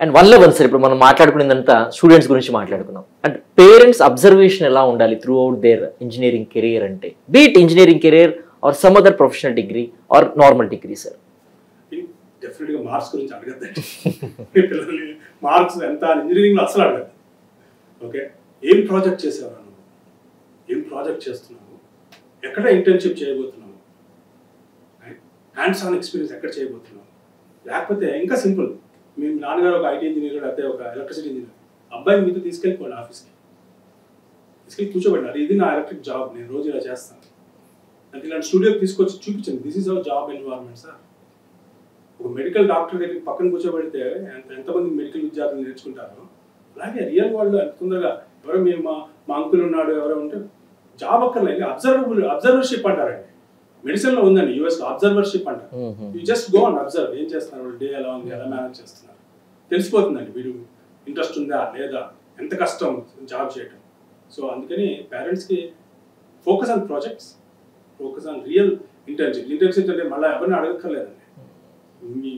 And one level sir, ఇప్పుడు మనం మాట్లాడుకునేదంతా students గురించి మాట్లాడుకున్నాం. అండ్ పేరెంట్స్ అబ్జర్వేషన్ ఎలా ఉండాలి throughout their engineering career అంటే, be it engineering career or some other professional degree or normal degree sir? డెఫినెట్గా marks గురించి అడగద్దండి. పిల్లల్ని మార్క్స్ ఎంత ఇంజనీరింగ్లో అసలు అడగద్దు. ఓకే, ఏం ప్రాజెక్ట్ చేసావు నువ్వు, ఏం ప్రాజెక్ట్ చేస్తున్నావు, ఎక్కడ ఇంటర్న్షిప్ చేయబోతున్నావు, హ్యాండ్స్ ఆన్ ఎక్స్పీరియన్స్ ఎక్కడ చేయబోతున్నావు. లేకపోతే ఇంకా సింపుల్, మీ నాన్నగారు ఒక ఐటీ ఇంజనీర్ లేకపోతే ఒక ఎలక్ట్రిసిటీ ఇంజనీర్, అబ్బాయిని మీతో తీసుకెళ్ళిపోండి ఆఫీస్కి, తీసుకెళ్ళి కూర్చోబెట్టారు, ఇది నా ఎలక్ట్రిక్ జాబ్, నేను రోజు ఇలా చేస్తాను అంటే ఇలాంటి స్టూడియోకి తీసుకొచ్చి చూపించండి, this is our job environment sir. ఒక మెడికల్ డాక్టర్ దగ్గర పక్కన కూర్చోబెడితే ఎంతమంది మెడికల్ విద్యార్థులు నేర్చుకుంటారో, అలాగే రియల్ వరల్డ్ ఎంత తొందరగా ఎవరో మీరు మా అంకుల్ ఉన్నాడు ఎవరో ఉంటే జాబ్ అక్కర్లేదు, అబ్జర్వర్షిప్ అంటారండి. మెడిసిన్ లో ఉందండి, యూఎస్ లో అబ్జర్వర్షిప్ అంటారు. You just go and observe, ఏం చేస్తున్నారు వాళ్ళు, డే ఎలా ఉంది, ఎలా మేనేజ్ చేస్తున్నారు తెలిసిపోతుందండి. వీడు ఇంట్రెస్ట్ ఉందా లేదా, ఎంత కష్టం జాబ్ చేయటం. సో అందుకని పేరెంట్స్కి focus on projects, focus on real internship అంటే మళ్ళీ ఎవరిని అడగక్కర్లేదండి. మీ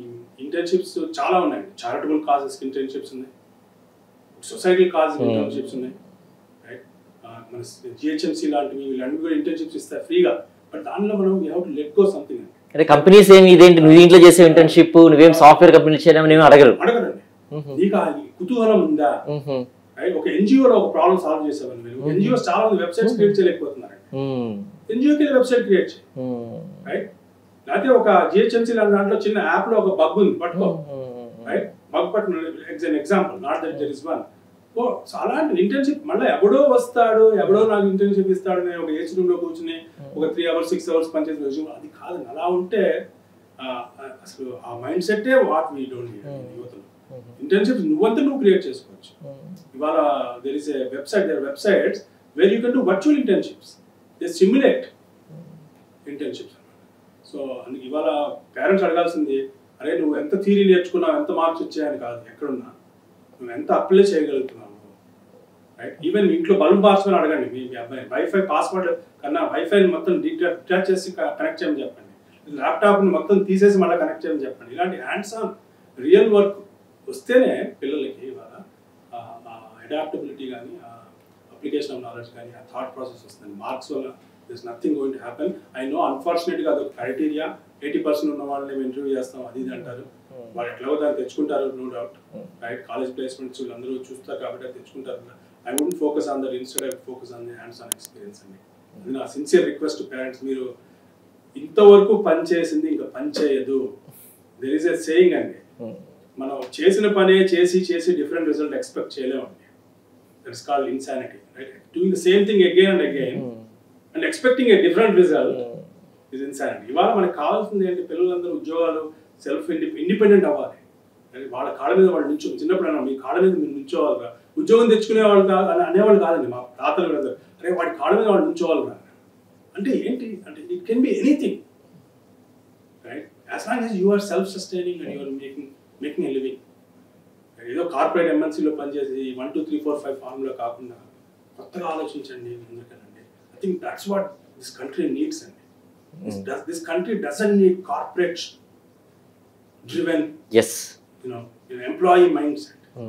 ఇంటర్న్షిప్స్ చాలా ఉన్నాయండి, చారిటబుల్ కాజెస్కి ఇంటర్న్షిప్స్ ఉన్నాయి, సొసైటీ కాజెస్ ఇంటర్న్షిప్స్ ఉన్నాయి, రైట్. మన జిహెచ్ఎంసీ లాంటివి వీళ్ళందరూ కూడా ఇంటర్న్షిప్స్ ఇస్తారు ఫ్రీగా. బట్ దానిలో మనం we have to let go something. అంటే కంపెనీస్ ఏమి ఇదేంటి నువ్వు ఇంట్లో చేసే ఇంటర్న్షిప్, నువ్వేం సాఫ్ట్వేర్ కంపెనీ చేయడం అడగరండి. నీకు కుతూహలం ఉందా, రైట్. ఒక ఎన్జిఓలో ఒక ప్రాబ్లం సాల్వ్ చేసేవాళ్ళు మీరు, ఎన్జిఓస్ చాలా మంది వెబ్సైట్స్ క్రియేట్ చేయలేకపోతున్నారు. ఎన్జిఓకి వెబ్సైట్ క్రియేట్ చేయి, రైట్. లేకపోతే ఒక జిహెచ్ఎంసీ లాంటి దాంట్లో చిన్న యాప్ లో ఒక బగ్ ఉంది, పట్టుకో, రైట్. బగ్ పట్టు, example, not that there is one. ఓ అలాంటి ఇంటర్న్షిప్ మళ్ళీ ఎవడో వస్తాడు, ఎవడో నాకు ఇంటర్న్షిప్ ఇస్తాడు, నేను ఒక ఏసీ రూమ్ లో కూర్చుని ఒక 3 hours 6 hours పనిచేసిన విషయం అది కాదండి. అలా ఉంటే అసలు ఆ మైండ్ సెట్టే వాట్ వీ డోంట్ నీడ్ యువతలో. ఇంటర్న్షిప్స్ నువ్వు క్రియేట్ చేసుకోవచ్చు. ఇవాళ there is a websites where you can do virtual internships, they simulate internships. So అందుకు ఇవాళ పేరెంట్స్ అడగాల్సింది, అరే నువ్వు ఎంత థియరీ నేర్చుకున్నావు, ఎంత మార్క్స్ వచ్చాయని కాదు, ఎక్కడున్నా నువ్వు ఎంత అప్లై చేయగలుగుతున్నావు, రైట్. ఈవెన్ ఇంట్లో బల్బ్ మార్చమని అడగండి మీ అబ్బాయి, వైఫై పాస్వర్డ్ కన్నా వైఫైని మొత్తం డిటాచ్ చేసి కనెక్ట్ చేయమని చెప్పండి, ల్యాప్టాప్ని మొత్తం తీసేసి మళ్ళీ కనెక్ట్ చేయమని చెప్పండి. ఇలాంటి హ్యాండ్స్ ఆన్ రియల్ వర్క్ వస్తేనే పిల్లలకి ఇవాళ అడాప్టబిలిటీ కానీ, అప్లికేషన్ ఆఫ్ నాలెడ్జ్ కానీ, ఆ థాట్ ప్రాసెస్ వస్తుంది. మార్క్స్ వల్ల this nothing going to happen. I know అన్ఫార్చునేట్గా అదొక క్రైటీరియా, 80% ఉన్న వాళ్ళని మేము ఇంటర్వ్యూ చేస్తాం అది ఇది అంటారు, వాళ్ళు ఎట్లాగో దాన్ని తెచ్చుకుంటారు, no doubt, right. College placements వీళ్ళందరూ చూస్తారు కాబట్టి అది తెచ్చుకుంటారు. I wouldn't focus on that, instead I focus on the hands on experience అండి. అది నా సిన్సియర్ రిక్వెస్ట్ టు పేరెంట్స్. మీరు ఇంతవరకు పని చేసింది ఇంకా పని చేయదు. దెర్ ఈస్ ఎ సేయింగ్ అండి, మనం చేసిన పనే చేసి డిఫరెంట్ రిజల్ట్ ఎక్స్పెక్ట్ చేయలేమండి. That is called insanity, right. Doing the same thing again and again and expecting a different result is insanity. ఇవాళ మనకు కావాల్సింది ఏంటి, పిల్లలందరూ ఉద్యోగాలు, సెల్ఫ్ ఇండిపెండెంట్ అవ్వాలి, వాళ్ళ కాళ్ళ మీద వాళ్ళు నిల్చో. చిన్నప్పుడు అన్నా మీ కాళ్ళ మీద మీరు నిల్చోవాలి, ఉద్యోగం తెచ్చుకునే వాళ్ళు కాదు అనేవాళ్ళు కాదండి మా తాతలు కదా, అరే వాడి కాళ్ళ మీద వాళ్ళు నిల్చోవాలి కదా అంటే ఏంటి అంటే it can be anything, right. As long as you are self sustaining and you are making a living. ఏదో కార్పొరేట్ ఎంఎన్సీలో పనిచేసి 1 2 3 4 5 ఫార్ములా కాకుండా కొత్తగా ఆలోచించండి ఎందుకనండి. I think that's what this country needs అండి. This country doesn't need corporate driven, yes, employee mindset.